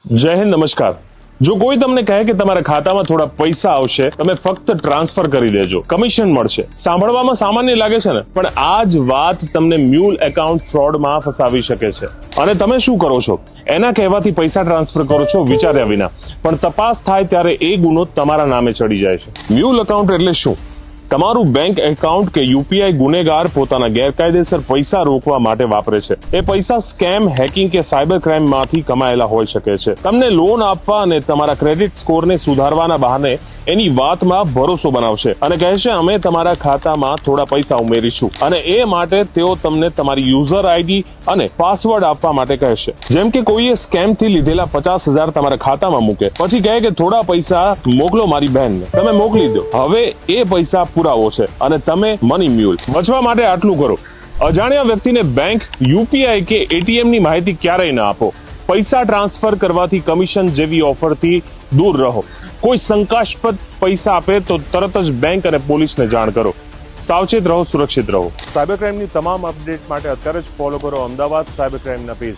જય હિન્દ, નમસ્કાર। જો કોઈ તમને કહે કે તમારા ખાતામાં થોડા પૈસા આવશે, તમે ફક્ત ટ્રાન્સફર કરી દેજો, કમિશન મળશે, સાંભળવામાં સામાન્ય લાગે છે ને, પણ આ જ વાત તમને મ્યુલ એકાઉન્ટ ફ્રોડમાં ફસાવી શકે છે। અને તમે શું કરો છો? એના કહેવાથી પૈસા ટ્રાન્સફર કરો છો વિચાર્યા વિના, પણ તપાસ થાય ત્યારે એ ગુનો તમારા નામે ચડી જાય છે। મ્યુલ એકાઉન્ટ એટલે શું? તમારું બેંક એકાઉન્ટ કે યુપીઆઈ ગુનેગાર પોતાના ગેરકાયદેસર પૈસા રોકવા માટે વાપરે છે। એ પૈસા સ્કેમ, હેકિંગ કે સાયબર ક્રાઇમ માંથી કમાયેલા હોઈ શકે છે। તમને લોન આપવા અને તમારા ક્રેડિટ સ્કોરને સુધારવાના બહાને એની વાતમાં ભરોસો બનાવશે અને કહેશે અમે તમારા ખાતામાં થોડા પૈસા ઉમેરીશું, અને એ માટે તેઓ તમને તમારી યુઝર આઈડી અને પાસવર્ડ આપવા માટે કહેશે। જેમ કે કોઈએ સ્કેમ થી લીધેલા 50,000 તમારા ખાતામાં મૂકે, પછી કહે કે થોડા પૈસા મોકલો મારી બહેનને, તમે મોકલી દો। હવે એ પૈસા પુરાવો છે અને તમે મની મ્યુલ બચવા માટે આટલું કરો। અજાણ્યા વ્યક્તિને બેંક, યુપીઆઈ કે એટીએમ ની માહિતી ક્યારેય ના આપો। પૈસા ટ્રાન્સફર કરવાથી કમિશન જેવી ઓફરથી દૂર રહો। કોઈ શંકાસ્પદ પૈસા આપે તો તરત જ બેંક અને પોલીસને જાણ કરો। સાવચેત રહો, સુરક્ષિત રહો। સાયબર ક્રાઇમની તમામ અપડેટ માટે અત્યારે જ ફોલો કરો અમદાવાદ સાયબર ક્રાઇમના પેજ।